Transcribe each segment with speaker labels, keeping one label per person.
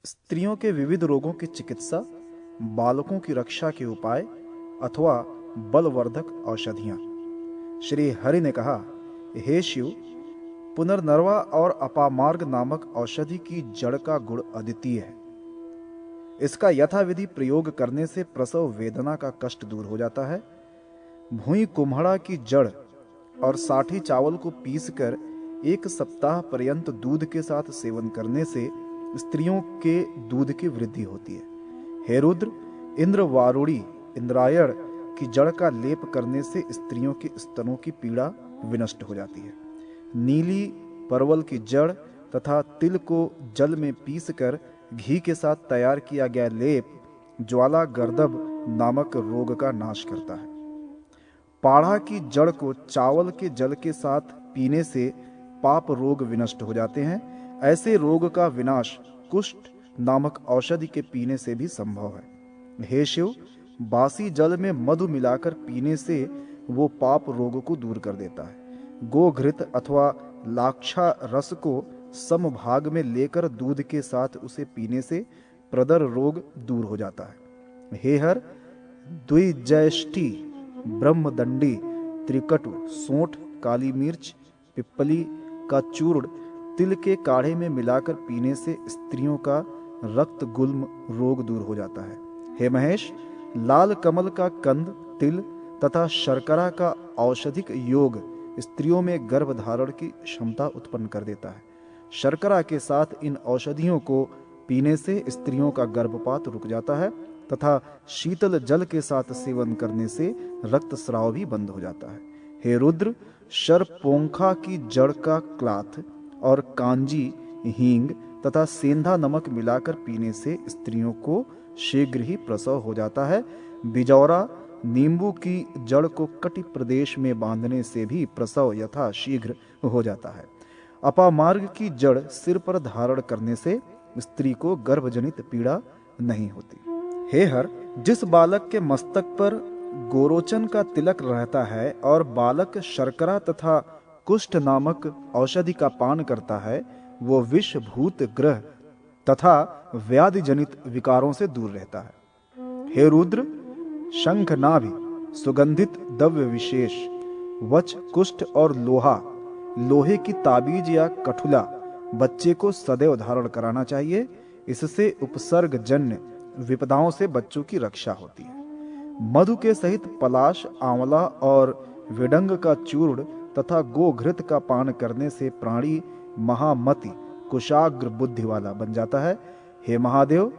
Speaker 1: स्त्रियों के विविध रोगों की चिकित्सा, बालकों की रक्षा के उपाय अथवा बलवर्धक औषधियां। श्री हरि ने कहा, हे शिव, पुनर्नरवा और अपामार्ग नामक औषधि की जड़ का गुण अद्वितीय है। इसका यथाविधि प्रयोग करने से प्रसव वेदना का कष्ट दूर हो जाता है। भुई कुम्हड़ा की जड़ और साठी चावल को पीसकर 1 सप्ताह पर्यंत दूध के साथ सेवन करने से स्त्रियों के दूध की वृद्धि होती है। हे रुद्र, इंद्रवारुणी इंद्रायण की जड़ का लेप करने से स्त्रियों के स्तनों की पीड़ा विनष्ट हो जाती है। नीली परवल की जड़ तथा तिल को जल में पीसकर घी के साथ तैयार किया गया लेप ज्वाला गर्दभ नामक रोग का नाश करता है। पाढ़ा की जड़ को चावल के जल के साथ पीने से पाप रोग विनष्ट हो जाते हैं। ऐसे रोग का विनाश कुष्ठ नामक औषधि के पीने से भी संभव है। हे शिव, बासी जल में मधु मिलाकर पीने से वो पाप रोग को दूर कर देता है। गोघृत अथवा लाक्षा रस को समभाग में लेकर दूध के साथ उसे पीने से प्रदर रोग दूर हो जाता है। हे हर, द्विजयष्टि, ब्रह्मदंडी, त्रिकटु, सोंठ, काली मिर्च, पिप्पली का चूर्ण तिल के काढ़े में मिलाकर पीने से स्त्रियों का रक्त गुल्म रोग दूर हो जाता है। हे महेश, लाल कमल का कंद, तिल तथा शर्करा का औषधिक योग स्त्रियों में गर्भ धारण की क्षमता उत्पन्न कर देता है। शर्करा के साथ इन औषधियों को पीने से स्त्रियों का गर्भपात रुक जाता है तथा शीतल जल के साथ सेवन करने से रक्तस्राव भी बंद हो जाता है। हे रुद्र, शरपोंखा की जड़ का क्लाथ और कांजी, हींग तथा सेंधा नमक मिलाकर पीने से स्त्रियों को शीघ्र ही प्रसव हो जाता है। बिजौरा नींबू की जड़ को कटि प्रदेश में बांधने से भी प्रसव यथा शीघ्र हो जाता है। अपामार्ग की जड़ सिर पर धारण करने से स्त्री को गर्भजनित पीड़ा नहीं होती। हे हर, जिस बालक के मस्तक पर गोरोचन का तिलक रहता है और बालक शर्करा तथा कुष्ठ नामक औषधि का पान करता है, वो विष, भूत, ग्रह तथा व्याधि जनित विकारों से दूर रहता है। हे रुद्र, शंख नाभि, सुगंधित द्रव्य विशेष, वच, कुष्ठ और लोहा, लोहे की ताबीज या कठुला बच्चे को सदैव धारण कराना चाहिए। इससे उपसर्ग जन्य विपदाओं से बच्चों की रक्षा होती है। मधु के सहित पलाश, आंवला और विडंग का चूर्ण तथा गोघृत का पान करने से प्राणी महामति, कुशाग्र बुद्धि वाला बन जाता है। हे महादेव,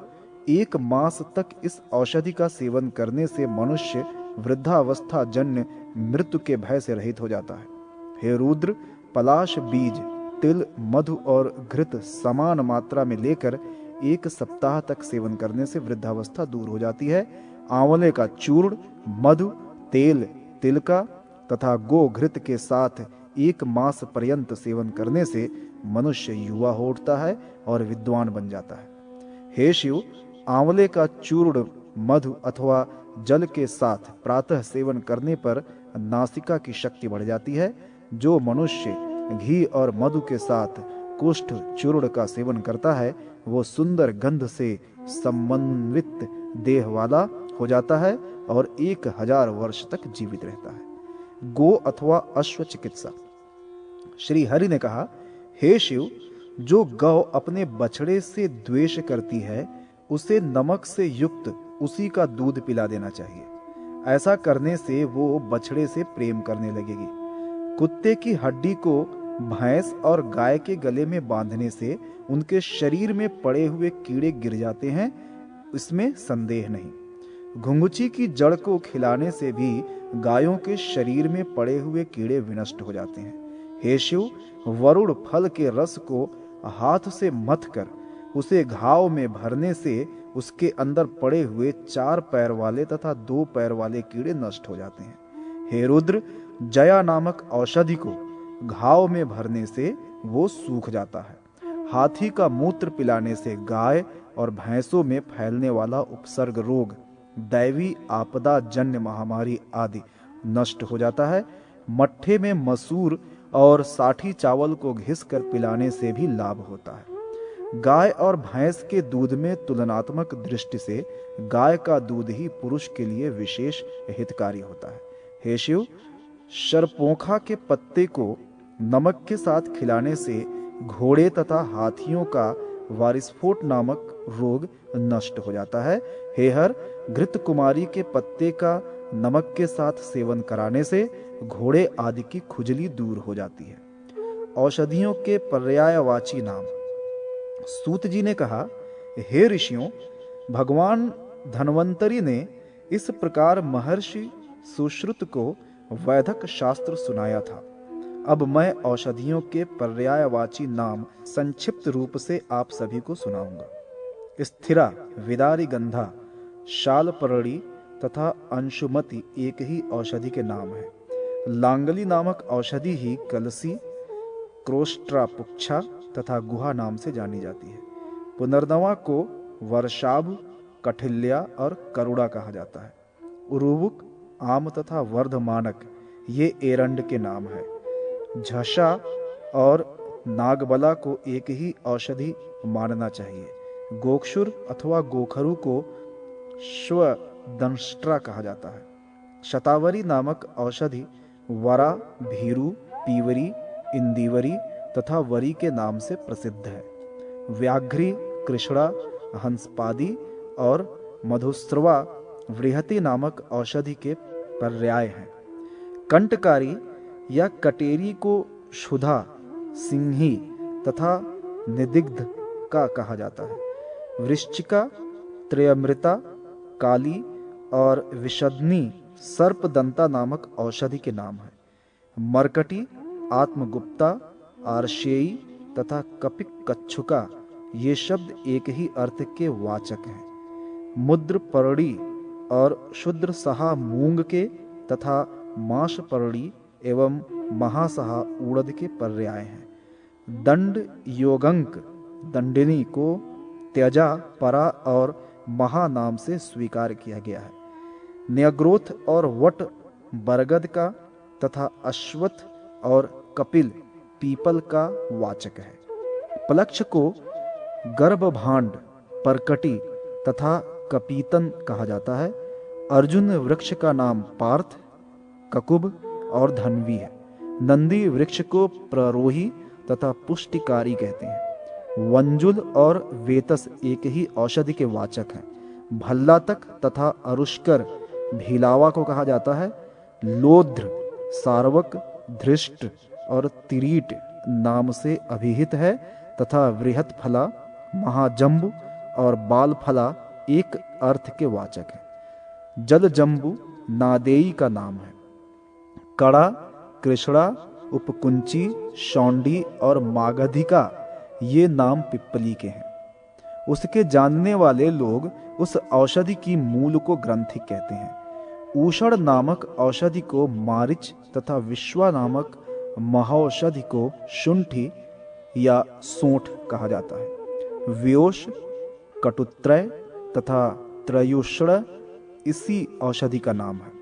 Speaker 1: 1 मास तक इस औषधि का सेवन करने से मनुष्य वृद्धावस्था जन्य मृत्यु के भय से रहित हो जाता है। हे रुद्र, पलाश बीज, तिल, मधु और घृत समान मात्रा में लेकर 1 सप्ताह तक सेवन करने से वृद्धावस्था दूर हो जाती है। आंवले का चूर्ण, मधु, तेल, तिल का तथा गोघृत के साथ 1 मास पर्यंत सेवन करने से मनुष्य युवा हो उठता है और विद्वान बन जाता है। हे शिव, आंवले का चूर्ण मधु अथवा जल के साथ प्रातः सेवन करने पर नासिका की शक्ति बढ़ जाती है। जो मनुष्य घी और मधु के साथ कुष्ठ चूर्ण का सेवन करता है, वो सुंदर गंध से समन्वित देह वाला हो जाता है और 1000 वर्ष तक जीवित रहता है। गो अथवा अश्व चिकित्सा। श्री हरि ने कहा, हे शिव, जो गौ अपने बछड़े से द्वेष करती है, उसे नमक से युक्त उसी का दूध पिला देना चाहिए। ऐसा करने से वो बछड़े से प्रेम करने लगेगी। कुत्ते की हड्डी को भैंस और गाय के गले में बांधने से उनके शरीर में पड़े हुए कीड़े गिर जाते हैं, इसमें संदेह नहीं। घुंघुची की जड़ को खिलाने से भी गायों के शरीर में पड़े हुए कीड़े विनष्ट हो जाते हैं। हे शिव, वरुण फल के रस को हाथ से मथकर उसे घाव में भरने से उसके अंदर पड़े हुए 4 पैर वाले तथा 2 पैर वाले कीड़े नष्ट हो जाते हैं। हे रुद्र, जया नामक औषधि को घाव में भरने से वो सूख जाता है। हाथी का मूत्र पिलाने से गाय और भैंसों में फैलने वाला उपसर्ग रोग, दैवी आपदा जन्य महामारी आदि नष्ट हो जाता है। मट्ठे में मसूर और साठी चावल को घिस कर पिलाने से भी लाभ होता है। गाय और भैंस के दूध में तुलनात्मक दृष्टि से गाय का दूध ही पुरुष के लिए विशेष हितकारी होता है। हे शिव, शरपोंखा के पत्ते को नमक के साथ खिलाने से घोड़े तथा हाथियों का वारिस्फोट नामक रोग नष्ट हो जाता है। हे हर, घृत कुमारी के पत्ते का नमक के साथ सेवन कराने से घोड़े आदि की खुजली दूर हो जाती है। औषधियों के पर्यायवाची नाम। सूत जी ने कहा, हे ऋषियों, भगवान धन्वंतरि ने इस प्रकार महर्षि सुश्रुत को वैदिक शास्त्र सुनाया था। अब मैं औषधियों के पर्यायवाची नाम संक्षिप्त रूप से आप सभी को सुनाऊंगा। स्थिरा, विदारी गंधा, शालपर्णी तथा अंशुमति एक ही औषधि के नाम है। लांगली नामक औषधि ही कलसी, क्रोस्ट्रापुच्छा तथा गुहा नाम से जानी जाती है। पुनर्नवा को वर्षाभ, कठिल्या और करुड़ा कहा जाता है। उरुवुक, आम तथा वर्धमानक ये एरंड के नाम है। झषा और नागबला को एक ही औषधि मानना चाहिए। गोक्षुर अथवा गोखरू को श्वदंष्ट्रा कहा जाता है। शतावरी नामक औषधि वरा, भीरू, पीवरी, इंदीवरी तथा वरी के नाम से प्रसिद्ध है। व्याघ्री, कृष्णा, हंसपादी और मधुस्रवा वृहति नामक औषधि के पर्याय हैं। कंटकारी या कटेरी को क्षुधा, सिंही तथा निदिग्ध का कहा जाता है। वृश्चिका, त्रयमृता, काली और विषदनी सर्पदंता नामक औषधि के नाम है। मरकटी, आत्मगुप्ता, आर्शेयी तथा कपिक कच्छुका ये शब्द एक ही अर्थ के वाचक हैं। मुद्रपर्णी और शुद्र सहा मूंग के तथा माशपर्णी एवं महासहा उड़द के पर्याय हैं। दंड योगंक दंडिनी को त्यजा, परा और महा नाम से स्वीकार किया गया है। न्यग्रोथ और वट बरगद का तथा अश्वत्थ और कपिल पीपल का वाचक है। पलक्ष को गर्भभांड, परकटी तथा कपीतन कहा जाता है। अर्जुन वृक्ष का नाम पार्थ, ककुब और धन्वी है। नंदी वृक्ष को प्ररोही तथा पुष्टिकारी कहते हैं। वंजुल और वेतस एक ही औषधि के वाचक हैं। भल्लातक तथा अरुष्कर भीलावा को कहा जाता है। लोध्र, सार्वक, धृष्ट और तिरीट नाम से अभिहित है तथा वृहत फला, महाजंबु और बाल फला एक अर्थ के वाचक है। जल जंबु नादेई का नाम है। कड़ा, कृष्णा, उपकुंची, शौंडी और मागधिका ये नाम पिप्पली के हैं। उसके जानने वाले लोग उस औषधि की मूल को ग्रंथि कहते हैं। ऊषण नामक औषधि को मारिच तथा विश्वा नामक महौषधि को शुंठी या सोंठ कहा जाता है। व्योष, कटुत्रय तथा त्रयुषण इसी औषधि का नाम है।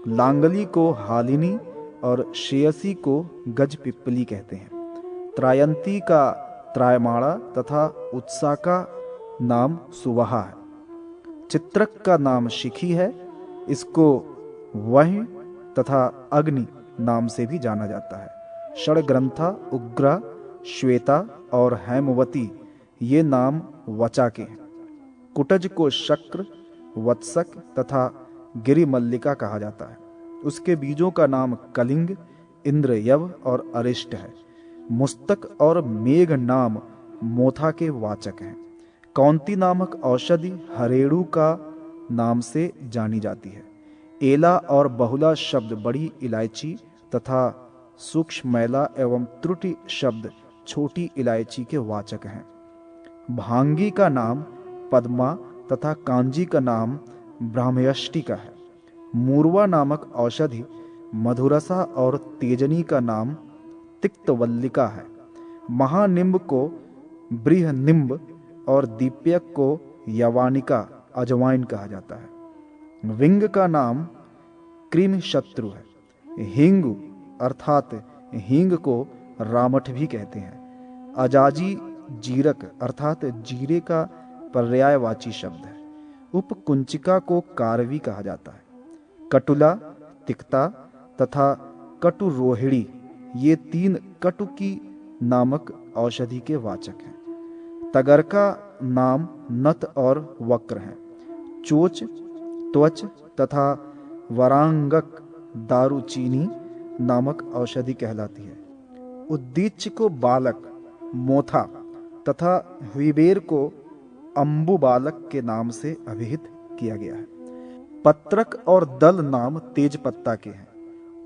Speaker 1: लांगली को हालिनी और शेयसी को गज पिप्पली कहते हैं। त्रायंती का त्रायमाणा तथा उत्सा का नाम सुवहा है। चित्रक का नाम शिखी है। इसको वह तथा अग्नि नाम से भी जाना जाता है। षडग्रंथा, उग्रा, श्वेता और हेमवती ये नाम वचा के हैं। कुटज को शक्र, वत्सक तथा गिरिमल्लिका कहा जाता है। उसके बीजों का नाम कलिंग, इंद्रयव और अरिष्ट है। मुस्तक और मेघ नाम मोथा के वाचक हैं। कौंती नामक औषधि हरेड़ू का नाम से जानी जाती है। एला और बहुला शब्द बड़ी इलायची तथा सूक्ष्मैला एवं त्रुटि शब्द छोटी इलायची के वाचक हैं। भांगी का नाम पद्मा तथा कांजी का नाम ब्राह्मयष्टि का है। मूर्वा नामक औषधि मधुरसा और तेजनी का नाम तिक्तवल्लिका है। महानिम्ब को बृहनिम्ब और दीप्यक को यवानिका अजवाइन कहा जाता है। विंग का नाम कृमि शत्रु है। हिंगु अर्थात हींग को रामठ भी कहते हैं। अजाजी जीरक अर्थात जीरे का पर्यायवाची शब्द है। उपकुंचिका को कारवी कहा जाता है। कटुला, तिक्ता तथा कटुरोहिणी ये 3 कटुकी नामक औषधि के वाचक हैं। तगरका नाम नत और वक्र हैं। चोच, त्वच तथा वरांगक दारूचीनी नामक औषधि कहलाती है। उद्दीच को बालक, मोथा तथा हुईबेर को अम्बु बालक के नाम से अभिहित किया गया है। पत्रक और दल नाम तेज पत्ता के हैं।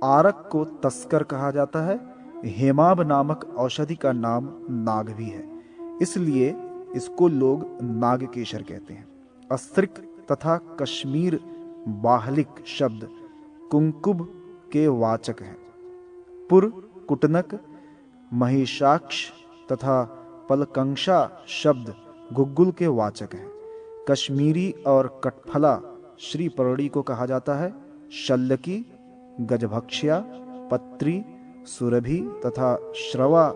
Speaker 1: आरक को तस्कर कहा जाता है। हेमाब नामक औषधि का नाम नाग भी है, इसलिए इसको लोग नागकेशर कहते हैं। अस्त्रिक तथा कश्मीर बाहलिक शब्द कुंकुब के वाचक हैं। पुर, कुटनक, महिषाक्ष तथा पलकंशा शब्द गुग्गुल के वाचक हैं। कश्मीरी और कटफला श्रीपर्णी को कहा जाता है। शल्यकी, गजभक्ष्या, पत्री, सुरभि तथा श्रवा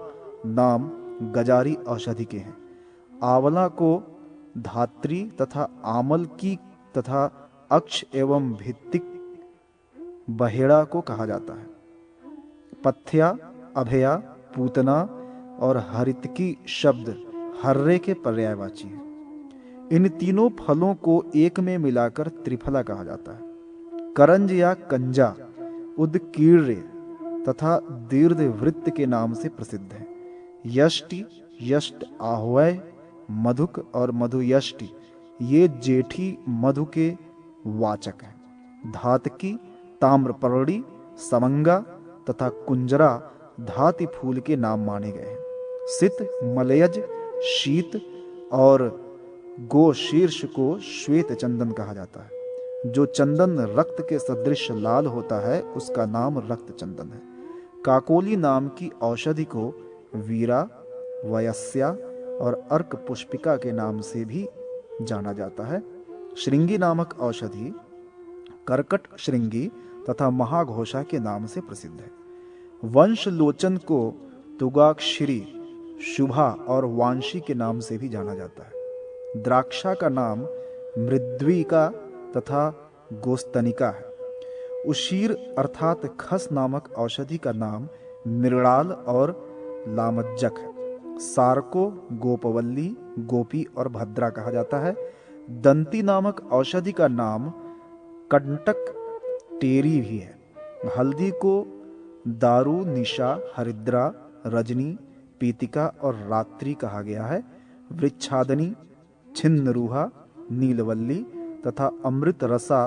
Speaker 1: नाम गजारी औषधि के हैं। आंवला को धात्री तथा आमल की तथा अक्ष एवं भित्तिक बहेड़ा को कहा जाता है। पथ्या, अभया, पूतना और हरितकी शब्द हर्रे के पर्यायवाची हैं। इन तीनों फलों को एक में मिलाकर त्रिफला कहा जाता है। करंज या कंजा उदकीर्य तथा दीर्घवृत्त के नाम से प्रसिद्ध है। यष्टि, यष्ट आह्वय, मधुक और मधुयष्टि ये जेठी मधु के वाचक हैं। धातकी, ताम्रपर्णी, समंगा तथा कुंजरा धाति फूल के नाम माने गए हैं। सित, मलयज, शीत और गोशीर्ष को श्वेत चंदन कहा जाता है। जो चंदन रक्त के सदृश लाल होता है उसका नाम रक्त चंदन है। काकोली नाम की औषधि को वीरा, वयस्या और अर्क पुष्पिका के नाम से भी जाना जाता है। श्रृंगी नामक औषधि करकट श्रृंगी तथा महाघोषा के नाम से प्रसिद्ध है। वंशलोचन को तुगाक्षरी, शुभा और वांशी के नाम से भी जाना जाता है। द्राक्षा का नाम मृद्विका तथा गोस्तनिका है। उशीर अर्थात खस नामक औषधि का नाम मृणाल और लामज्जक है। सार को गोपवल्ली, गोपी और भद्रा कहा जाता है। दंती नामक औषधि का नाम कंटक टेरी भी है। हल्दी को दारू, निशा, हरिद्रा, रजनी, पीतिका और रात्रि कहा गया है। वृक्षादनी, छिन्नरूहा, नीलवल्ली तथा अमृत रसा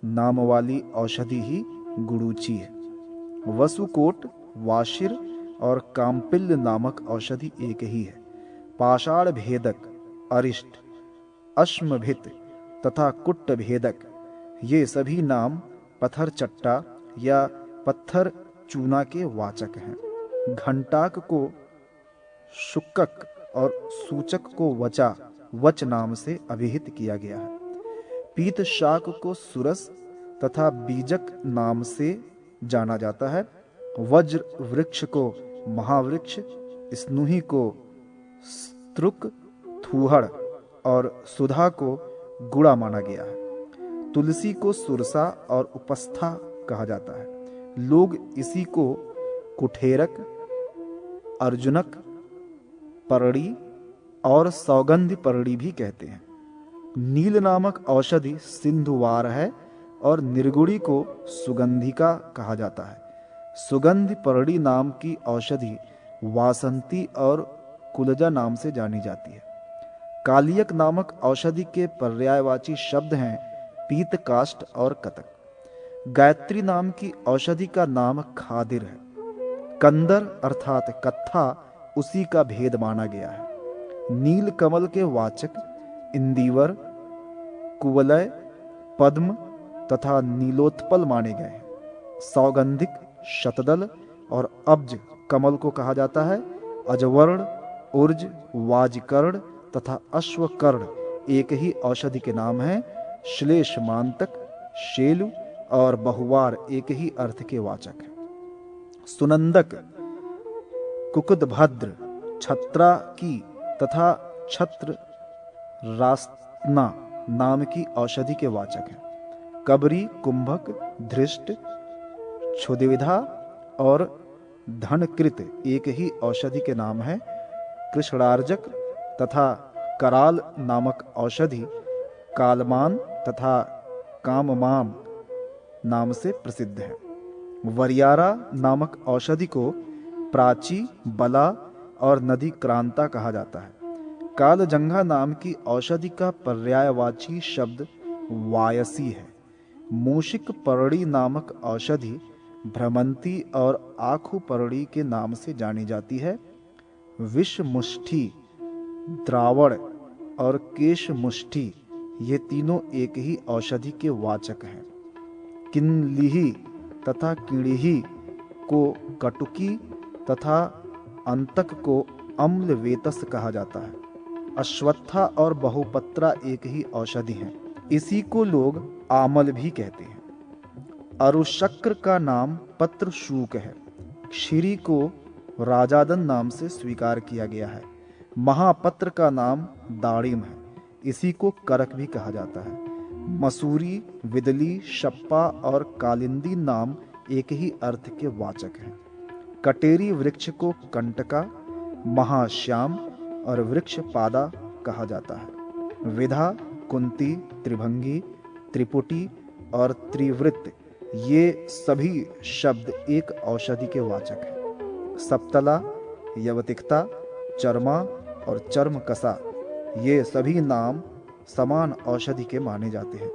Speaker 1: नाम वाली औषधि ही गुड़ूची है। वसुकोट, वाशिर और काम्पिल्य नामक औषधि एक ही है। पाषाण भेदक, अरिष्ट, अश्मभित तथा कुट्ट भेदक ये सभी नाम पत्थर चट्टा या पत्थर चूना के वाचक हैं। घंटाक को शुक्कक और सूचक को वचा, वच नाम से अभिहित किया गया है। पीत शाक को सुरस तथा बीजक नाम से जाना जाता है। वज्र वृक्ष को महावृक्ष, स्नुही को स्त्रुक, थूहड़ और सुधा को गुड़ा माना गया है। तुलसी को सुरसा और उपस्था कहा जाता है। लोग इसी को कुठेरक, अर्जुनक, परड़ी और सौगंधि परड़ी भी कहते हैं। नील नामक औषधि सिंधुवार है और निर्गुड़ी को सुगंधिका कहा जाता है। सुगंधि परड़ी नाम की औषधि वासंती और कुलजा नाम से जानी जाती है। कालियक नामक औषधि के पर्यायवाची शब्द हैं पीत काष्ठ और कतक। गायत्री नाम की औषधि का नाम खादिर है। कंदर अर्थात कत्था उसी का भेद माना गया है। नील कमल के वाचक इंदिवर, कुवलय, पद्म तथा नीलोत्पल माने गए हैं। सौगंधिक, शतदल और अब्ज कमल को कहा जाता है। अजवर्ण, उर्ज, वाजकर्ण तथा अश्वकर्ण एक ही औषधि के नाम हैं। श्लेषमांतक, शेलु और बहुवार एक ही अर्थ के वाचक हैं। सुनंदक, कुकुदभद्र, छत्रा की तथा छत्र रास्तना नाम की औषधि के वाचक हैं। कबरी, कुंभक, धृष्ट, क्षुद्विधा और धनकृत एक ही औषधि के नाम है। कृष्णार्जक तथा कराल नामक औषधि कालमान तथा काममान नाम से प्रसिद्ध है। वरियारा नामक औषधि को प्राची, बला और नदी क्रांता कहा जाता है। कालजंघा नाम की औषधि का पर्यायवाची शब्द वायसी है। मूषिक परड़ी नामक औषधि भ्रमंती और आखू परड़ी के नाम से जानी जाती है। विष मुष्टि, द्रावण और केश मुष्टि ये तीनों एक ही औषधि के वाचक हैं। किनलिही तथा किणिही को कटुकी तथा अंतक को अम्ल वेतस कहा जाता है। अश्वत्था और बहुपत्रा एक ही औषधि हैं। इसी को लोग आमल भी कहते हैं। अरुशक्र का नाम पत्र शूक है। क्षीरी को राजादन नाम से स्वीकार किया गया है। महापत्र का नाम दाड़िम है। इसी को करक भी कहा जाता है। मसूरी, विदली, शप्पा और कालिंदी नाम एक ही अर्थ के वाचक हैं। कटेरी वृक्ष को कंटका, महाश्याम और वृक्ष पादा कहा जाता है। विधा, कुंती, त्रिभंगी, त्रिपुटी और त्रिवृत्त ये सभी शब्द एक औषधि के वाचक हैं। सप्तला, यवतिकता, चर्मा और चर्म कसा ये सभी नाम समान औषधि के माने जाते हैं।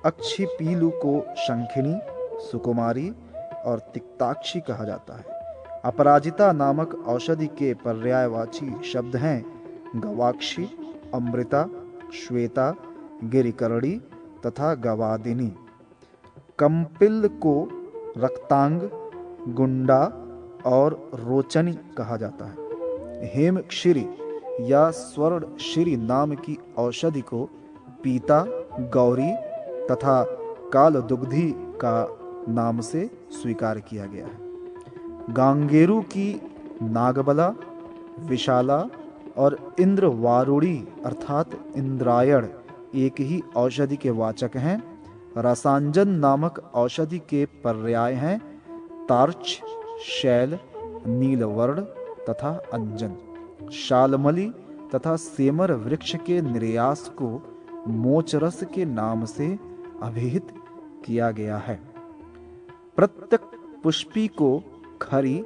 Speaker 1: अक्षी पीलू को शंखिनी, सुकुमारी और तिक्ताक्षी कहा जाता है। अपराजिता नामक औषधि के पर्यायवाची शब्द हैं गवाक्षी, अमृता, श्वेता, गिरिकरणी तथा गवादिनी। कंपिल को रक्तांग, गुंडा और रोचनी कहा जाता है। हेमक्षीरी या स्वर्णशिरी नाम की औषधि को पीता, गौरी तथा कालदुग्धि का नाम से स्वीकार किया गया है। गांगेरू की नागबला, विशाला और इंद्रवारुणी अर्थात इंद्रायण एक ही औषधि के वाचक हैं। रसांजन नामक औषधि के पर्याय हैं तार्च, शैल, नीलवर्ण तथा अंजन। शालमली तथा सेमर वृक्ष के निर्यास को मोचरस के नाम से अभिहित किया गया है। प्रत्यक पुष्पी को खरी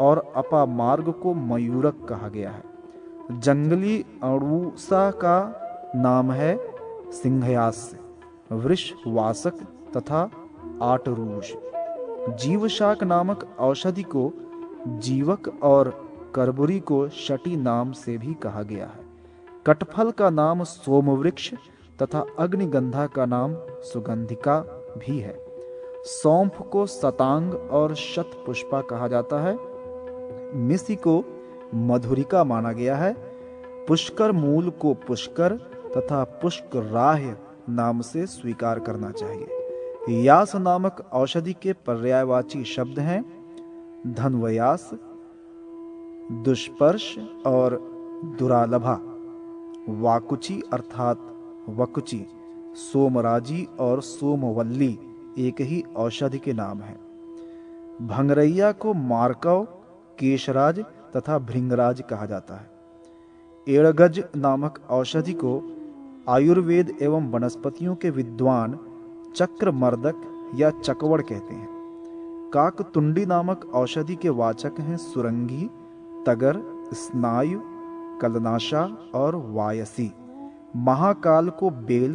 Speaker 1: और अपामार्ग को मयूरक कहा गया है। जंगली अड़ूसा का नाम है सिंहयास्य, वृषवासक तथा आटरूष। जीवशाक नामक औषधि को जीवक और करबुरी को शटी नाम से भी कहा गया है। कटफल का नाम सोमवृक्ष तथा अग्निगंधा का नाम सुगंधिका भी है। सौंफ को सतांग और शतपुष्पा कहा जाता है। मिसी को मधुरिका माना गया है। पुष्कर मूल को पुष्कर तथा पुष्कराह्य नाम से स्वीकार करना चाहिए। यास नामक औषधि के पर्यायवाची शब्द हैं धनवयास, दुष्पर्श और दुरालभा। वाकुची अर्थात वकुची, सोमराजी और सोमवल्ली एक ही औषधि के नाम हैं। भंगरैया को मार्कव, केशराज तथा भृंगराज कहा जाता है। एड़गज नामक औषधि को आयुर्वेद एवं वनस्पतियों के विद्वान चक्रमर्दक या चकवड़ कहते हैं। काकतुंडी नामक औषधि के वाचक हैं सुरंगी, तगर, स्नायु, कलनाशा और वायसी। महाकाल को बेल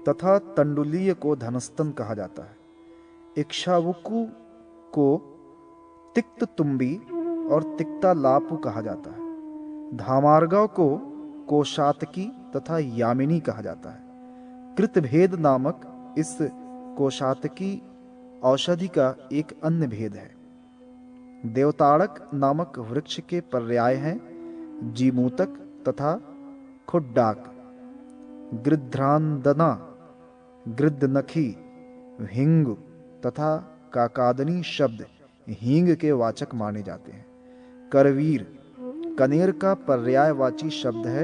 Speaker 1: तथा तंडुलीय को धनस्तन कहा जाता है। इक्ष्वाकु को तिक्त तुम्बी और तिक्ता लापु कहा जाता है। धामार्गव को कोशातकी तथा यामिनी कहा जाता है। कृतभेद नामक इस कोशातकी औषधि का एक अन्य भेद है। देवताड़क नामक वृक्ष के पर्याय हैं जीमूतक तथा खुड्डाक। गृध्रांदना, गृद्धनखी, हिंग तथा काकादनी शब्द हींग के वाचक माने जाते हैं। करवीर, कनेर का पर्यायवाची शब्द है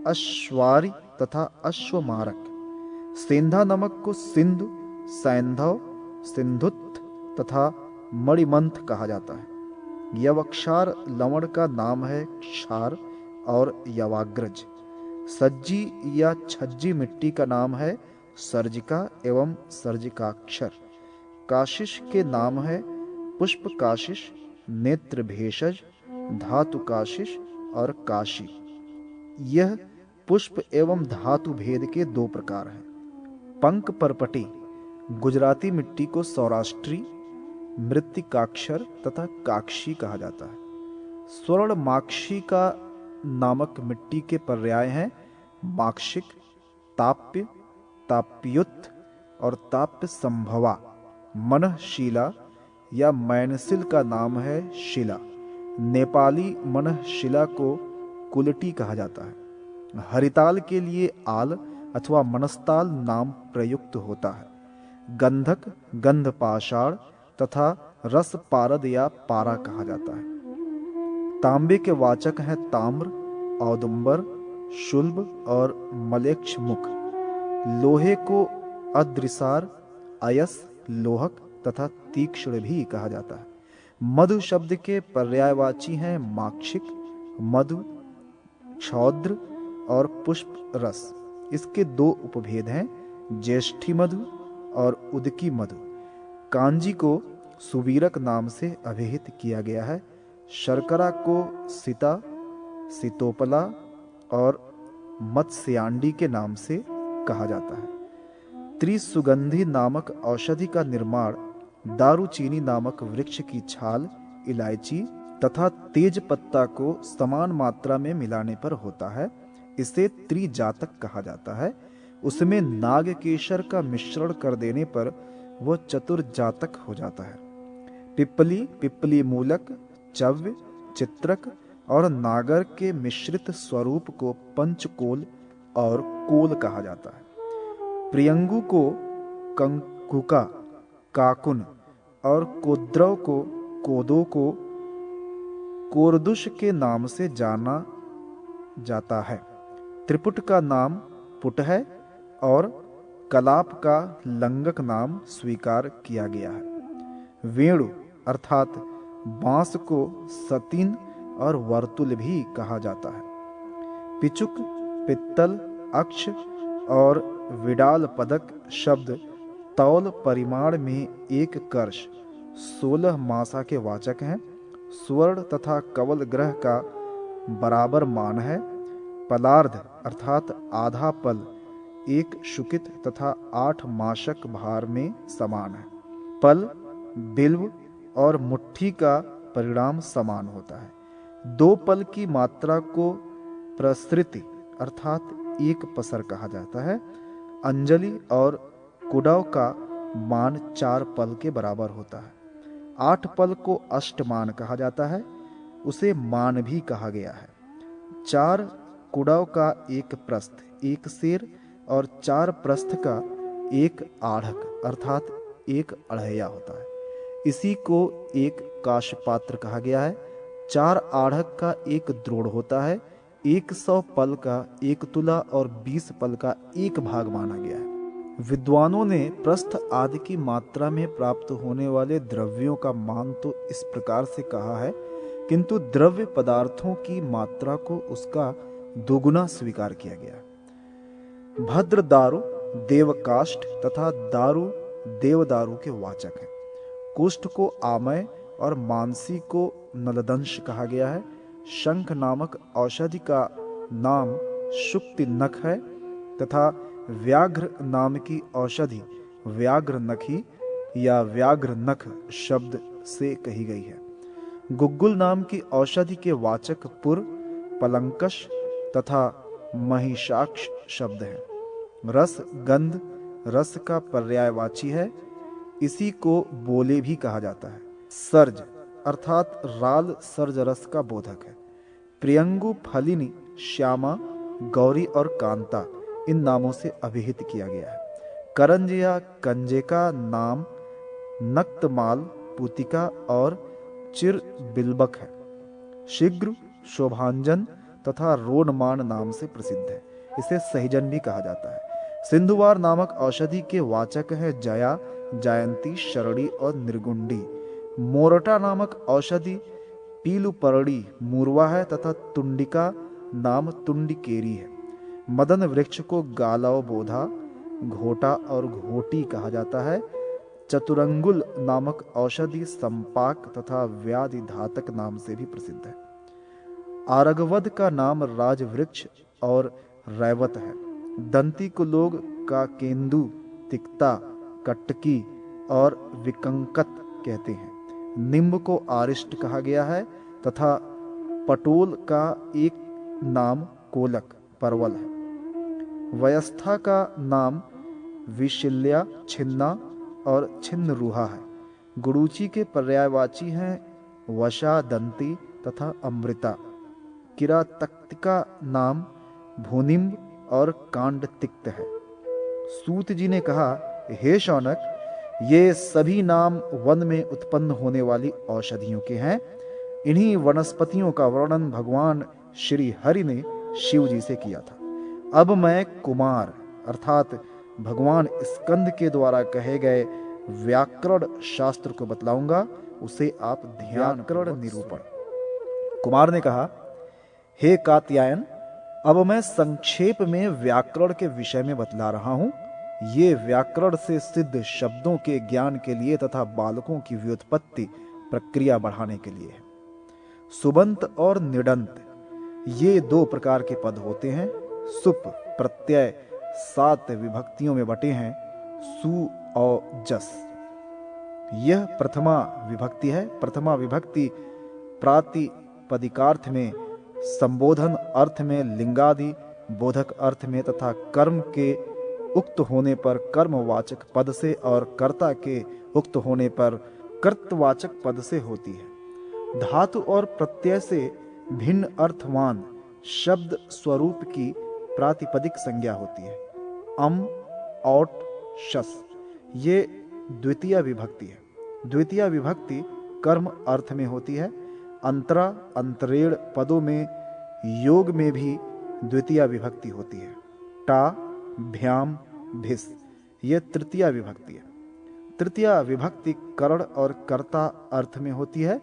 Speaker 1: अश्वारी तथा अश्वमारक। सेंधा नमक को सिंधु, सैंधव, सिंधुत्थ तथा मणिमंथ कहा जाता है। यवक्षार लवण का नाम है क्षार और यवाग्रज। सज्जी या छज्जी मिट्टी का नाम है सर्जिका एवं सर्जिकाक्षर। काशिश के नाम है पुष्प काशिश, नेत्र भेषज, धातु काशिश और काशी। यह पुष्प एवं धातु भेद के दो प्रकार हैं। पंक परपटी गुजराती मिट्टी को सौराष्ट्री, मृत्तिकाक्षर तथा काक्षी कहा जाता है। स्वर्ण माक्षी का नामक मिट्टी के पर्याय हैं माक्षिक, ताप्य, ताप्युत और ताप्य संभवा। मनःशिला या मैनसिल का नाम है शिला। नेपाली मनःशिला को कुलटी कहा जाता है। हरिताल के लिए आल अथवा मनस्ताल नाम प्रयुक्त होता है। गंधक गंधपाषाण तथा रस पारद या पारा कहा जाता है। तांबे के वाचक हैं ताम्र, औदुंबर, शुल्ब और मलेक्ष मुख। लोहे को अद्रिसार, अयस, लोहक तथा तीक्ष्ण भी कहा जाता है। मधु शब्द के पर्यायवाची हैं माक्षिक, मधु, क्षौद्र और पुष्प रस। इसके दो उपभेद हैं ज्येष्ठी मधु और उदकी मधु। कांजी को सुवीरक नाम से अभिहित किया गया है। शर्करा को सीता, सीतोपला और मत्स्यांडी के नाम से कहा जाता है। त्रिसुगंधी नामक औषधि का निर्माण दारूचीनी नामक वृक्ष की छाल, इलायची तथा तेज पत्ता को समान मात्रा में मिलाने पर होता है। इसे त्रिजातक कहा जाता है। उसमें नागकेशर का मिश्रण कर देने पर वह चतुर्जातक हो जाता है। पिप्पली, पिप्पली मूलक, चव्य, चित्रक और नागर के मिश्रित स्वरूप को पंचकोल और कोल कहा जाता है। प्रियंगु को कंकुका, काकुन और कोद्रव को कोदो को कोरदुष के नाम से जाना जाता है। त्रिपुट का नाम पुट है और कलाप का लंगक नाम स्वीकार किया गया है। वेणु अर्थात बांस को सतीन और वर्तुल भी कहा जाता है। पिचुक, पित्तल, अक्ष और विडाल पदक शब्द तौल परिमाण में एक कर्ष 16 मासा के वाचक हैं। स्वर्ण तथा कवल ग्रह का बराबर मान है। पलार्ध अर्थात आधा पल एक शुकित तथा 8 माशक भार में समान है। पल, बिल्व और मुट्ठी का परिणाम समान होता है। 2 पल की मात्रा को प्रसृति अर्थात एक पसर कहा जाता है। अंजलि और कुडव का मान 4 पल के बराबर होता है। 8 पल को अष्टमान कहा जाता है। उसे मान भी कहा गया है। 4 कुडव का एक प्रस्थ, एक सेर और 4 प्रस्थ का एक आढ़क अर्थात एक अढ़ैया होता है। इसी को एक काशपात्र कहा गया है। 4 आढ़क का एक द्रोण होता है। 100 पल का एक तुला और 20 पल का एक भाग माना गया है। विद्वानों ने प्रस्थ आदि की मात्रा में प्राप्त होने वाले द्रव्यों का मान तो इस प्रकार से कहा है, किंतु द्रव्य पदार्थों की मात्रा को उसका दोगुना स्वीकार किया गया। भद्र दारु देवकाष्ठ तथा दारु देवदारु के वाचक हैं। कुष्ठ को आमय और मानसी को नलदंश कहा गया है। शंख नामक औषधि का नाम शुक्ति नख है तथा व्याघ्र नाम की औषधि व्याघ्र नखी या व्याघ्र नख शब्द से कही गई है। गुग्गुल नाम की औषधि के वाचक पुर, पलंकश तथा महिषाक्ष शब्द हैं। रस गंध रस का पर्यायवाची है। इसी को बोले भी कहा जाता है। सर्ज अर्थात राल सर्ज रस का बोधक है। प्रियंगु, फलिनी, श्यामा, गौरी और कांता इन नामों से अभिहित किया गया है। करंज या कंजे का नाम नक्तमाल, पुतिका और चिर बिल्बक है। शीघ्र, शोभांजन तथा रोणमान नाम से प्रसिद्ध है। इसे सहीजन भी कहा जाता है। सिंधुवार नामक औषधि के वाचक है जया, जयंती, शरणी और निर्गुंडी। मोरटा नामक औषधि पीलुपर्णी मूर्वा है तथा तुंडिका नाम तुंडिकेरी है। मदन वृक्ष को गालव, बोधा, घोटा और घोटी कहा जाता है। चतुरंगुल नामक औषधि संपाक तथा व्याधि धातक नाम से भी प्रसिद्ध है। आरगवद का नाम राजवृक्ष और रैवत है। दंती को लोग का केंदु, तिक्ता, कटकी और विकंकत कहते हैं। निम्ब को आरिष्ट कहा गया है तथा पटोल का एक नाम कोलक, परवल है। वयस्था का नाम विशिल्या, छिन्ना और छिन्न रूहा है। गुड़ूची के पर्यायवाची हैं वशा, दंती तथा अमृता। किरातक्ति का नाम भूनिम्ब और कांड तिक्त है। सूत जी ने कहा, हे शौनक, ये सभी नाम वन में उत्पन्न होने वाली औषधियों के हैं। इन्हीं वनस्पतियों का वर्णन भगवान श्री हरि ने शिव जी से किया था। अब मैं कुमार अर्थात भगवान स्कंद के द्वारा कहे गए व्याकरण शास्त्र को बतलाऊंगा, उसे आप ध्यान व्याकरण निरूपण। कुमार ने कहा, हे कात्यायन, अब मैं संक्षेप में व्याकरण के विषय में बतला रहा हूं। ये व्याकरण से सिद्ध शब्दों के ज्ञान के लिए तथा बालकों की व्युत्पत्ति प्रक्रिया बढ़ाने के लिए है। सुबंत और निडंत ये दो प्रकार के पद होते हैं। सुप प्रत्यय 7 विभक्तियों में बटे हैं, सु और जस। यह प्रथमा विभक्ति है। प्रथमा विभक्ति प्रातिपदिकार्थ में, संबोधन अर्थ में, लिंगादि बोधक अर्थ में तथा कर्म के उक्त होने पर कर्मवाचक पद से और कर्ता के उक्त होने पर कर्तवाचक पद से होती है। धातु और प्रत्यय से भिन्न अर्थवान शब्द स्वरूप की प्रातिपदिक संज्ञा होती है। अम, औट, शस ये द्वितीय विभक्ति है। द्वितीय विभक्ति कर्म अर्थ में होती है। अंतरा, अंतरेण पदों में योग में भी द्वितीय विभक्ति होती है। टा, भ्याम, भिस ये तृतीय विभक्ति है। तृतीय विभक्ति करण और कर्ता अर्थ में होती है।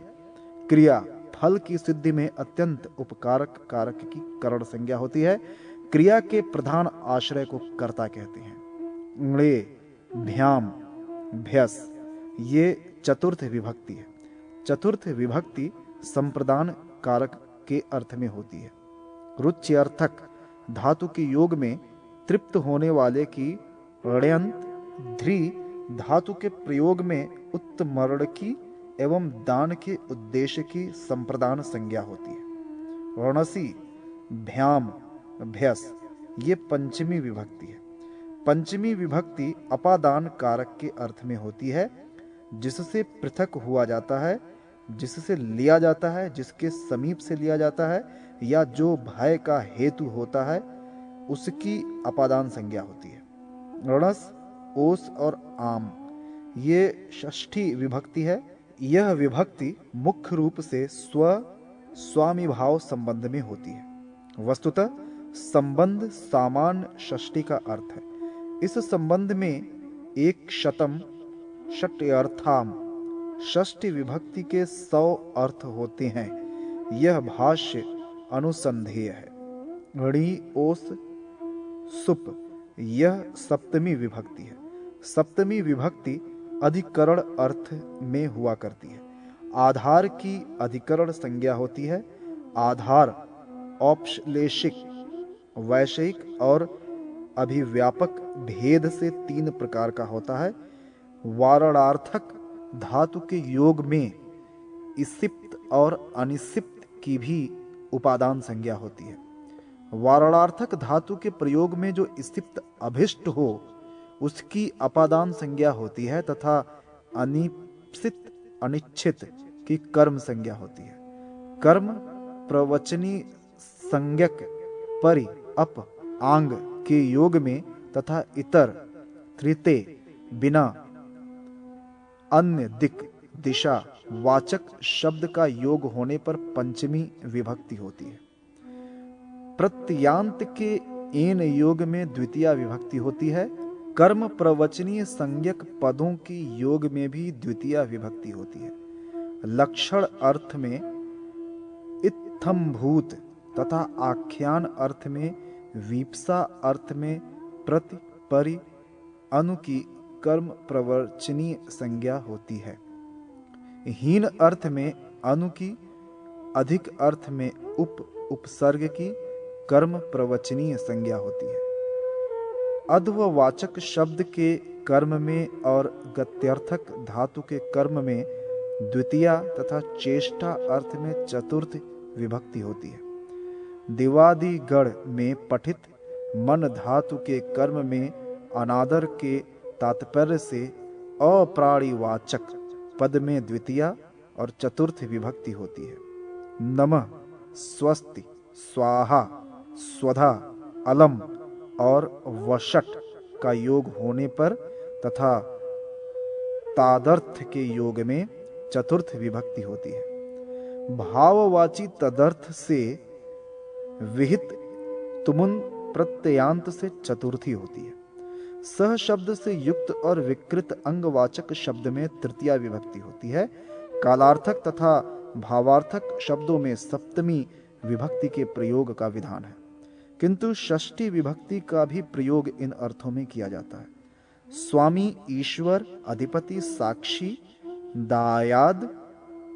Speaker 1: क्रिया फल की सिद्धि में अत्यंत उपकारक कारक की करण संज्ञा होती है। क्रिया के प्रधान आश्रय को कर्ता कहते हैं। णे, भ्याम, भ्यस ये चतुर्थ विभक्ति है। चतुर्थ विभक्ति संप्रदान कारक के अर्थ में होती है। रुच्यर्थक धातु के योग में तृप्त होने वाले की ण्यंत, ध्री धातु के प्रयोग में उत्तमर्ण की एवं दान के उद्देश्य की संप्रदान संज्ञा होती है। रणसी, भ्याम, भ्यस ये पंचमी विभक्ति है। पंचमी विभक्ति अपादान कारक के अर्थ में होती है, जिससे पृथक हुआ जाता है, जिससे लिया जाता है, जिसके समीप से लिया जाता है या जो भय का हेतु होता है, उसकी अपादान संज्ञा होती है। रणस, ओस और आम ये षष्ठी विभक्ति है। यह विभक्ति मुख्य रूप से स्वामी भाव संबंध में होती है। वस्तुतः संबंध सामान्य षष्ठी का अर्थ है। इस संबंध में एक शतम, षट्यर्थाम षष्ठी विभक्ति के 100 अर्थ होते हैं। यह भाष्य अनुसंधेय है। ऋणी, ओस, सुप यह सप्तमी विभक्ति है। सप्तमी विभक्ति अधिकरण अर्थ में हुआ करती है। आधार की अधिकरण संज्ञा होती है। आधार औपश्लेषिक, वैषयिक और अभिव्यापक भेद से 3 प्रकार का होता है। वारणार्थक धातु के योग में इसिप्त और अनिसिप्त की भी उपादान संज्ञा होती है। वारणार्थक धातु के प्रयोग में जो इसिप्त अभिष्ट हो उसकी अपादान संज्ञा होती है तथा अनिप्सित, अनिच्छित की कर्म संज्ञा होती है। कर्म प्रवचनी संज्ञक परि, अप, आंग के योग में तथा इतर, तृतीय, बिना, अन्य, दिक, दिशा, वाचक शब्द का योग होने पर पंचमी विभक्ति होती है। प्रत्यांत के एन योग में द्वितीया विभक्ति होती है। कर्म प्रवचनीय संज्ञक पदों की योग में भी द्वितीया विभक्ति होती है। लक्षण अर्थ में इत्थम्भूत तथा आख्यान अर्थ में वीप्सा अर्थ में प्रति परि अनु की कर्म प्रवचनीय संज्ञा होती है। हीन अर्थ में अनु की, अधिक अर्थ में उपसर्ग की कर्म प्रवचनीय संज्ञा होती है। अध्ववाचक शब्द के कर्म में और गत्यर्थक धातु के कर्म में द्वितीया तथा चेष्टा अर्थ में चतुर्थ विभक्ति होती है। दिवादिगढ़ में पठित मन धातु के कर्म में अनादर के तात्पर्य से अप्राणिवाचक पद में द्वितीया और चतुर्थ विभक्ति होती है। नमः, स्वस्ति, स्वाहा, स्वधा, अलम और वषट का योग होने पर तथा तादर्थ के योग में चतुर्थ विभक्ति होती है। भाववाची तदर्थ से विहित तुमुन प्रत्ययांत से चतुर्थी होती है। सह शब्द से युक्त और विकृत अंगवाचक शब्द में तृतीया विभक्ति होती है। कालार्थक तथा भावार्थक शब्दों में सप्तमी विभक्ति के प्रयोग का विधान है, किंतु षष्ठी विभक्ति का भी प्रयोग इन अर्थों में किया जाता है। स्वामी, ईश्वर, अधिपति, साक्षी, दायाद,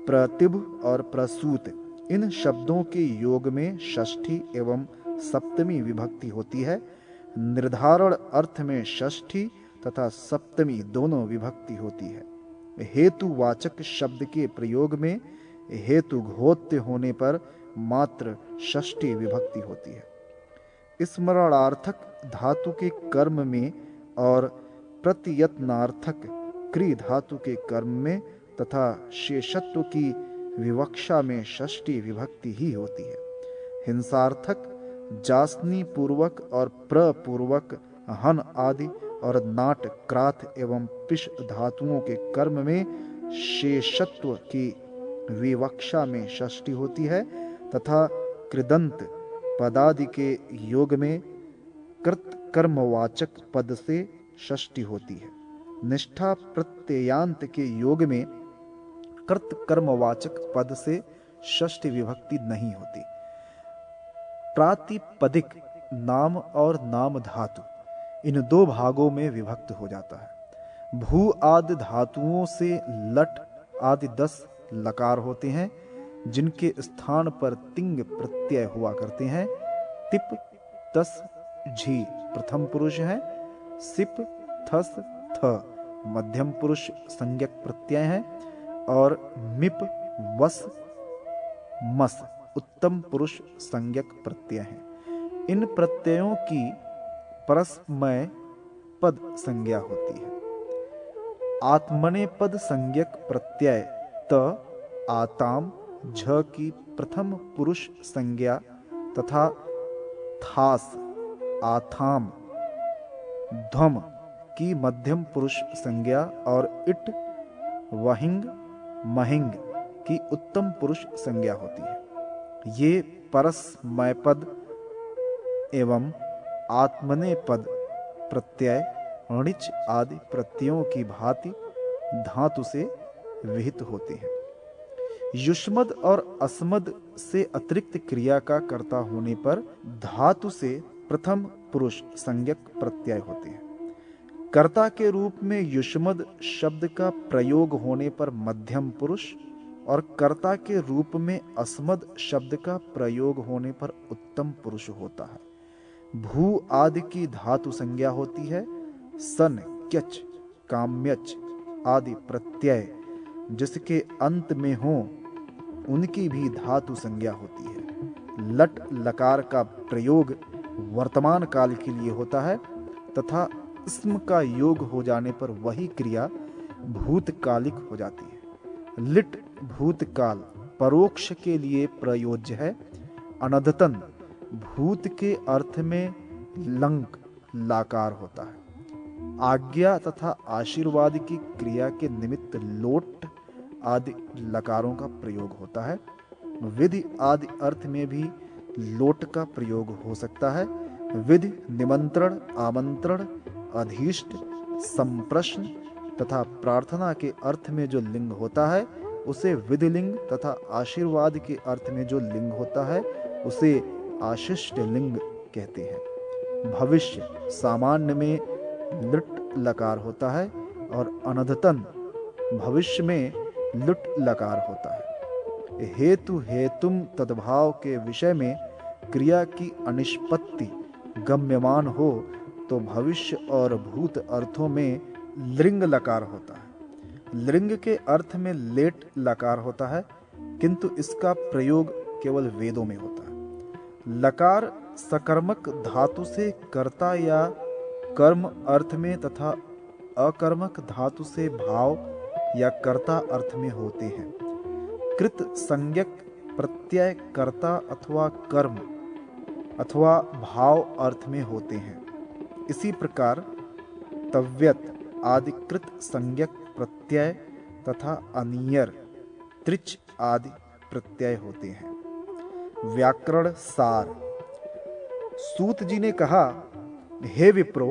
Speaker 1: प्रतिभ और प्रसूत इन शब्दों के योग में षष्ठी एवं सप्तमी विभक्ति होती है। निर्धारण अर्थ में षष्ठी तथा सप्तमी दोनों विभक्ति होती है। हेतुवाचक शब्द के प्रयोग में हेतु घोत्य होने पर मात्र षष्ठी विभक्ति होती है। स्मरणार्थक धातु के कर्म में और प्रत्ययत्नार्थक क्री धातु के कर्म में तथा शेषत्व की विवक्षा में षष्ठी विभक्ति ही होती है। हिंसार्थक जासनी पूर्वक और प्रपूर्वक हन आदि और नाट, क्राथ एवं पिश धातुओं के कर्म में शेषत्व की विवक्षा में षष्ठी होती है तथा कृदंत पदादि के योग में कृत कर्मवाचक पद से षष्ठी होती है। निष्ठा प्रत्ययांत के योग में कृत कर्मवाचक पद से षष्ठी विभक्ति नहीं होती। प्रातिपदिक नाम और नाम धातु इन दो भागों में विभक्त हो जाता है। भू आदि धातुओं से लट आदि 10 लकार होते हैं, जिनके स्थान पर तिंग प्रत्यय हुआ करते हैं। तिप, तस, झी प्रथम पुरुष है। सिप, थस, थ मध्यम पुरुष संज्ञक प्रत्यय है और मिप, वस, मस उत्तम पुरुष संज्ञक प्रत्यय है। इन प्रत्ययों की परस्मय पद संज्ञा होती है। आत्मने पद संज्ञक प्रत्यय त, आताम, झ की प्रथम पुरुष संज्ञा तथा थास, आथाम, ध्वम की मध्यम पुरुष संज्ञा और इट, वहिंग, महिंग की उत्तम पुरुष संज्ञा होती है। ये परस्मय पद एवं आत्मने पद प्रत्यय णिच आदि प्रत्ययों की भांति धातु से विहित होते हैं। युष्मद और अस्मद से अतिरिक्त क्रिया का कर्ता होने पर धातु से प्रथम पुरुष संज्ञक प्रत्यय होते हैं। कर्ता के रूप में युष्मद शब्द का प्रयोग होने पर मध्यम पुरुष और कर्ता के रूप में अस्मद शब्द का प्रयोग होने पर उत्तम पुरुष होता है। भू आदि की धातु संज्ञा होती है। सन, क्यच, काम्यच आदि प्रत्यय जिसके अंत में हो उनकी भी धातु संज्ञा होती है। लट लकार का प्रयोग वर्तमान काल के लिए होता है तथा स्म का योग हो जाने पर वही क्रिया भूतकालिक हो जाती है। लिट भूतकाल परोक्ष के लिए प्रयोज्य है। अनदतन भूत के अर्थ में लंक लाकार होता है। आज्ञा तथा आशीर्वाद की क्रिया के निमित्त लोट आदि लकारों का प्रयोग होता है। विधि आदि अर्थ में भी लोट का प्रयोग हो सकता है। विधि निमंत्रण, आमंत्रण, अधीष्ट, संप्रश्न तथा प्रार्थना के अर्थ में जो लिंग होता है उसे विधिलिंग तथा आशीर्वाद के अर्थ में जो लिंग होता है उसे आशिष्ट लिंग कहते हैं। भविष्य सामान्य में लुट लकार होता है और अनधतन भविष्य में लुट लकार होता है। हेतु हेतुम तद्भाव के विषय में क्रिया की अनिष्पत्ति गम्यमान हो तो भविष्य और भूत अर्थों में लिंग लकार होता है। लिंग के अर्थ में लेट लकार होता है, किंतु इसका प्रयोग केवल वेदों में होता है। लकार सकर्मक धातु से कर्ता या कर्म अर्थ में तथा अकर्मक धातु से भाव या कर्ता अर्थ में होते हैं। कृत संज्ञक प्रत्यय कर्ता अथवा कर्म अथवा भाव अर्थ में होते हैं। इसी प्रकार तव्यत आदि कृत संज्ञक प्रत्यय तथा अनियर त्रिच आदि प्रत्यय होते हैं। व्याकरण सार। सूत जी ने कहा, हे विप्रो,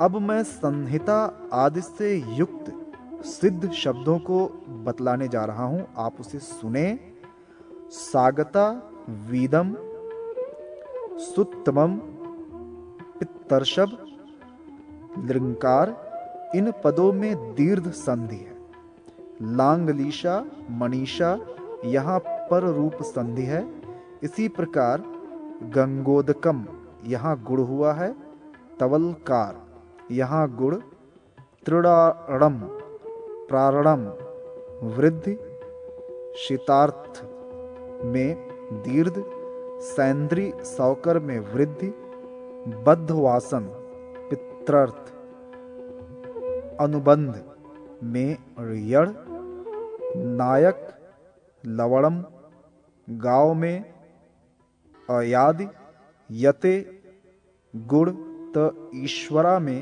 Speaker 1: अब मैं संहिता आदि से युक्त सिद्ध शब्दों को बतलाने जा रहा हूं, आप उसे सुने। सागता, वीदम, सुत्तमम, पित्तर्षभ, लृंकार, इन पदों में दीर्घ संधि है। लांगलीशा, मनीषा यहाँ पर रूप संधि है। इसी प्रकार गंगोदकम यहाँ गुण हुआ है। तवलकार यहाँ गुण। त्रिडाणम, प्रारणम, वृद्धि, शीतार्थ में दीर्घ, सैंद्री सौकर में वृद्धि, बद्धवासन पित्रर्थ, अनुबंध में यड़, नायक, लवणम, गांव में अयादि, यते, गुण त ईश्वरा में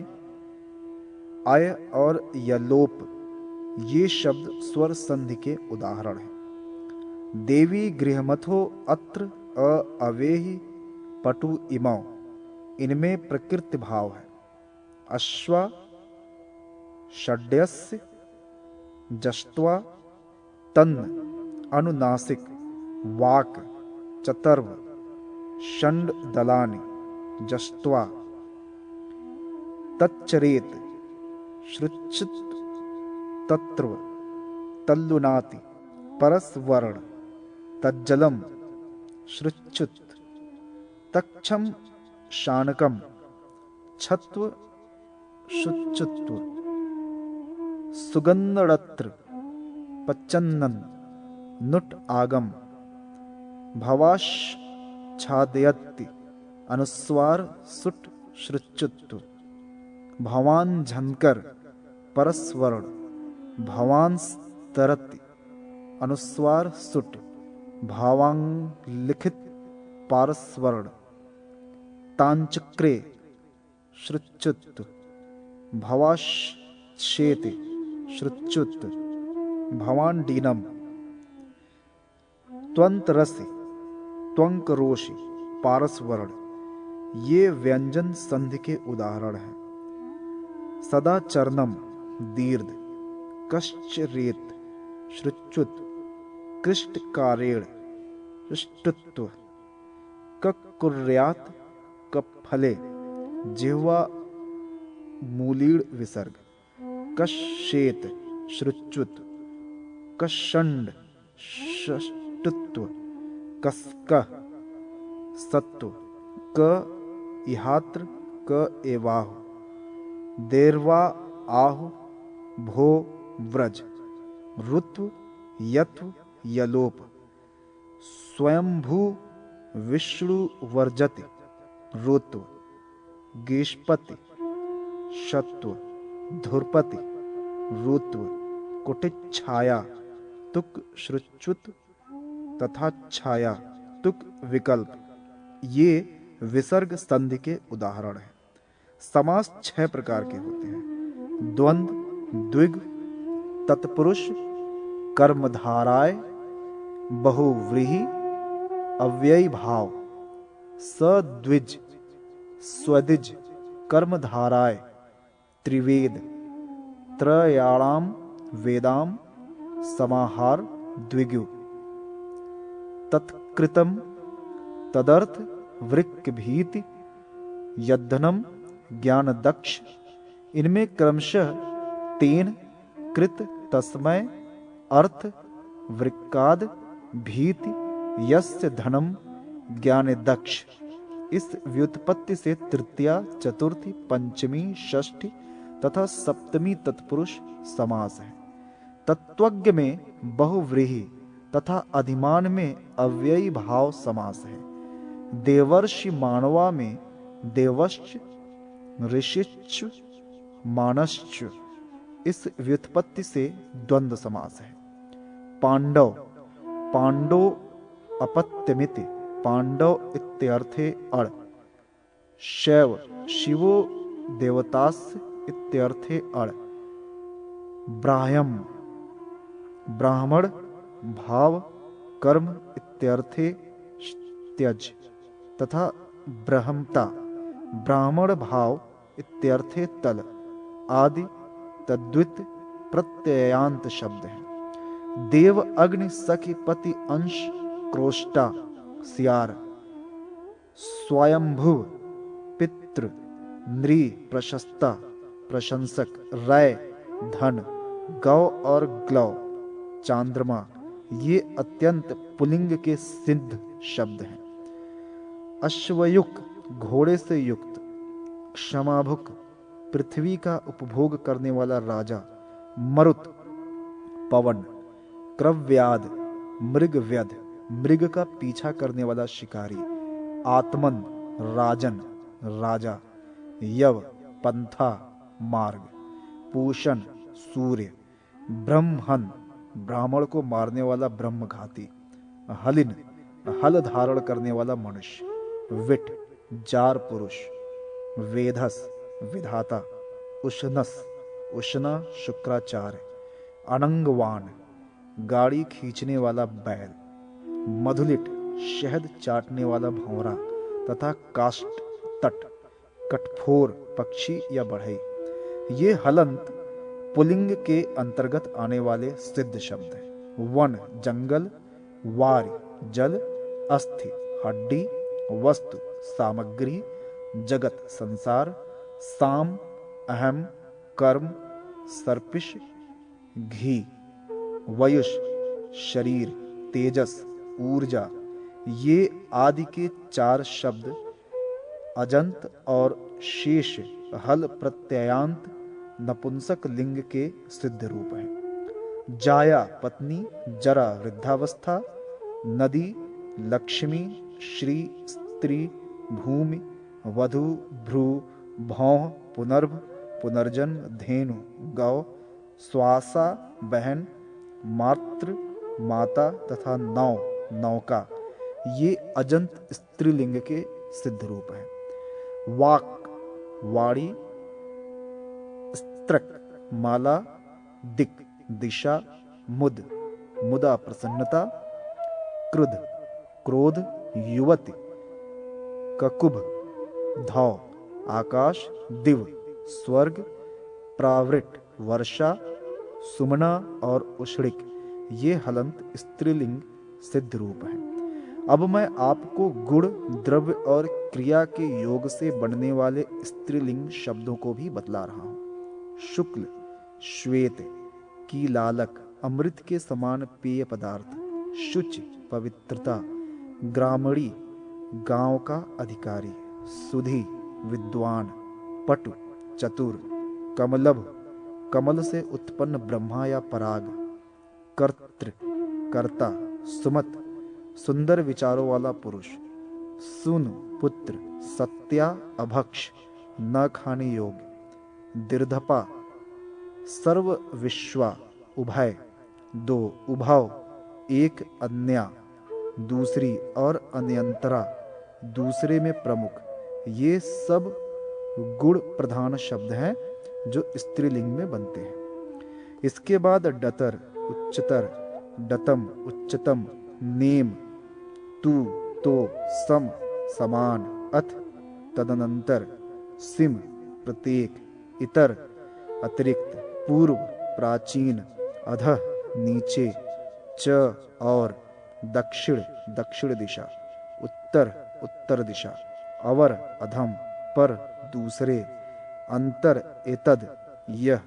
Speaker 1: अय और यलोप, ये शब्द स्वर संधि के उदाहरण हैं। देवी गृहमथो अत्र अवेहि पटु इमौ, इनमें प्रकृति भाव है। अश्वा, षड्यस्य, जष्ट्वा, तन्न, अनुनासिक, वाक, चतर्व, षण्ड दलानि, जष्ट्वा, तच्चरेत, श्रुच्छित, तत्व, तल्लुनाति, परस्वर्ण, तज्जलम, श्रुच्छुत, तक्षम, शानकम, छत्व, शुच्युत्व, सुगंधड़त्र, पच्चन्नन, नुट आगम, भवाच्छादयति, अनुस्वार सुट श्रुच्युत्व, भवान झनकर, परस्वर्ण, भवांस्तरति, अनुस्वार सुट, भावांग लिखित, पारस्वर्ण, तांचक्रे, श्रुच्युत्व, भवाश्चेति, श्रुच्युत्व, भवांडीनम, त्वंतरसि, त्वंकरोषि, पारस्वर्ण, ये व्यंजन संधि के उदाहरण हैं। सदाचरणम दीर्घ, कश्चरेत, श्रुच्युत, कृष्टकारेण, हृष्टत्व, ककुर्यात, कफले, जिह्वा मूलीड़ विसर्ग, कश्येत, श्रुच्युत, कषंड, षष्टुत्व, कस्कः, सत्व, क इहात्र, क एवाहु, देर्वा आहु, भो व्रज, ऋत्व, यत्व, यलोप, स्वयंभू विष्णु वर्जति, ऋत्व, गेशपति, शत्व, धुरपति, ऋत्व, कुटिच्छाया, तुक श्रुच्युत तथा छाया, तुक विकल्प, ये विसर्ग संधि के उदाहरण हैं। समास 6 प्रकार के होते हैं। द्वंद्व, द्विग, तत्पुरुष, कर्मधाराय बहुव्रीहि अव्ययी भाव सद्विज स्वदिज कर्मधाराय त्रिवेद त्रयाणाम वेदाम समाहार द्विगु तत्कृतम तदर्थ वृक्क भीति यद्धनम ज्ञान दक्ष। इनमें क्रमशः तेन कृत तस्मय अर्थ वृक्काद भीति यस्य धनम ज्ञान दक्ष। इस व्युत्पत्ति से तृतीया चतुर्थी पंचमी षष्ठी तथा सप्तमी तत्पुरुष समास है। तत्वज्ञ में बहुव्रीहि तथा अधिमान में अव्ययी भाव समास है। देवर्षि मानवा में देवश्च ऋषिच्च मानश्च। इस व्युत्पत्ति से द्वंद्व समास है। पांडव पांडो अपत्यमिति पांडव इत्यर्थे अण। शैव शिवो देवतास्य इत्यर्थे अण। ब्राह्यम ब्राह्मण भाव कर्म इत्यर्थे त्यज तथा ब्रह्मता ब्राह्मण भाव इत्यर्थे तल आदि तद्वित प्रत्ययांत शब्द है। देव अग्नि सखी पति अंश क्रोष्टा सियार स्वयंभुव पितृ नृ प्रशस्ता प्रशंसक रय धन गौ और ग्लौ चांद्रमा ये अत्यंत पुलिंग के सिद्ध शब्द हैं। अश्वयुक घोड़े से युक्त क्षमाभुक पृथ्वी का उपभोग करने वाला राजा मरुत पवन क्रव्याद मृगव्यध मृग का पीछा करने वाला शिकारी आत्मन राजन राजा यव पंथा मार्ग पूषण सूर्य ब्रह्महन ब्राह्मण को मारने वाला ब्रह्मघाती हलिन हल धारण करने वाला मनुष्य विट जार पुरुष वेधस विधाता उष्णस उष्णा शुक्राचार्य अनंगवान गाड़ी खींचने वाला बैल मधुलिट शहद चाटने वाला भंवरा तथा काष्ट तट कटफोर पक्षी या बढ़ई। ये हलंत पुलिंग के अंतर्गत आने वाले सिद्ध शब्द हैं। वन जंगल वार्य जल अस्थि हड्डी वस्तु सामग्री जगत संसार साम अहम कर्म सर्पिश घी वयुष शरीर तेजस ऊर्जा ये आदि के चार शब्द अजंत और शेष हल प्रत्ययांत नपुंसक लिंग के सिद्ध रूप हैं। जाया पत्नी जरा वृद्धावस्था नदी लक्ष्मी श्री स्त्री भूमि वधु भ्रू भौह पुनर्भ पुनर्जन्म धेनु गौ स्वासा बहन मातृ माता तथा नौ नौका ये अजंत स्त्रीलिंग के सिद्ध रूप हैं। वाक वाणी स्त्रक माला दिक दिशा मुद मुदा प्रसन्नता क्रुध क्रोध युवती ककुभ धौ आकाश दिव स्वर्ग प्रावृट वर्षा सुमना और उषणिक ये हलंत स्त्रीलिंग सिद्ध रूप हैं। अब मैं आपको गुण द्रव्य और क्रिया के योग से बनने वाले स्त्रीलिंग शब्दों को भी बतला रहा हूं। शुक्ल श्वेत कीलालक अमृत के समान पेय पदार्थ शुचि पवित्रता ग्रामणी गांव का अधिकारी सुधी विद्वान पटु चतुर कमलभ कमल से उत्पन्न ब्रह्मा या पराग कर्तृ कर्ता सुमत सुंदर विचारों वाला पुरुष सुन पुत्र सत्या अभक्ष न खाने योग्य दीर्घपा सर्व विश्वा उभय दो उभाव एक अन्या दूसरी और अन्यंतरा दूसरे में प्रमुख ये सब गुण प्रधान शब्द हैं जो स्त्रीलिंग में बनते हैं। इसके बाद डतर उच्चतर डतम उच्चतम, नेम तू तो, सम समान, अथ तदनंतर, सिम प्रत्येक, इतर अतिरिक्त, पूर्व प्राचीन, अधः नीचे, च और, दक्षिण दक्षिण दिशा, उत्तर उत्तर दिशा, अवर अधम, पर दूसरे, अंतर एतद यह,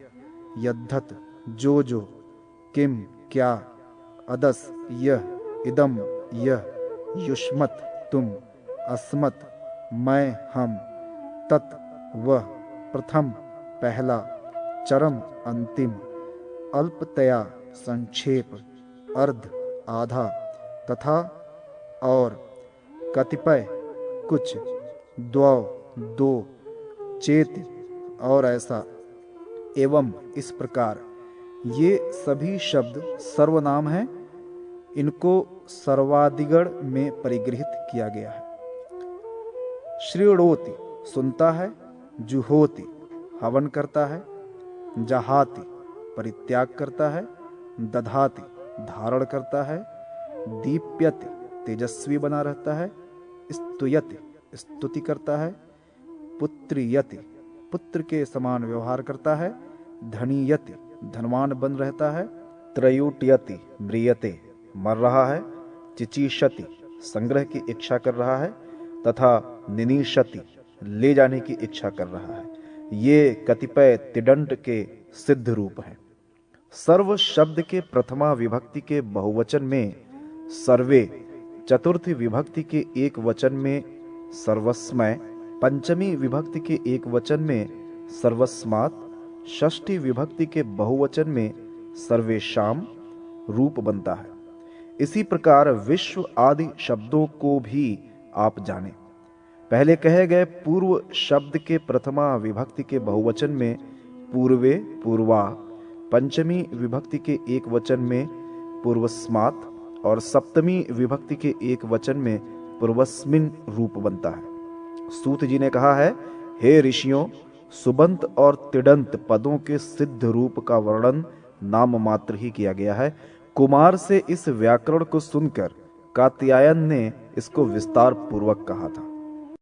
Speaker 1: यद्धत जो, किम क्या, अदस यह, इदम यह, युष्मत तुम, अस्मत् मैं हम, तत् वह, प्रथम पहला, चरम अंतिम, अल्पतया संक्षेप, अर्ध आधा, तथा और, कतिपय कुछ, द्वौ दो, चेत और ऐसा, एवं इस प्रकार। ये सभी शब्द सर्वनाम हैं। इनको सर्वादिगण में परिगृहित किया गया है। श्रीणोति सुनता है, जुहोति हवन करता है, जहाति परित्याग करता है, दधाति धारण करता है, दीप्यति तेजस्वी बना रहता है, स्तुयति स्तुति करता है, पुत्रियति पुत्र के समान व्यवहार करता है, धनीयति धनवान बन रहता है, त्रयुटयति म्रियते मर रहा है, चिचीषति संग्रह की इच्छा कर रहा है, तथा निनीशति ले जाने की इच्छा कर रहा है। ये कतिपय तिडंट के सिद्ध रूप हैं। सर्व शब्द के प्रथमा विभक्ति के बहुवचन में सर्वे, चतुर्थी विभक्ति के एक वचन में सर्वस्मय, पंचमी विभक्ति के एक वचन में सर्वस्मात्, षष्ठी विभक्ति के बहुवचन में सर्वेशाम रूप बनता है। इसी प्रकार विश्व आदि शब्दों को भी आप जानें। पहले कहे गए पूर्व शब्द के प्रथमा विभक्ति के बहुवचन में पूर्वे पूर्वा, पंचमी विभक्ति के एक वचन में पूर्वस्मात् और सप्तमी विभक्ति के एक वचन में पूर्वस्मिन रूप बनता है। सूत जी ने कहा है, हे ऋषियों, सुबंत और तिडंत पदों के सिद्ध रूप का वर्णन नाम मात्र ही किया गया है। कुमार से इस व्याकरण को सुनकर कात्यायन ने इसको विस्तार पूर्वक कहा था।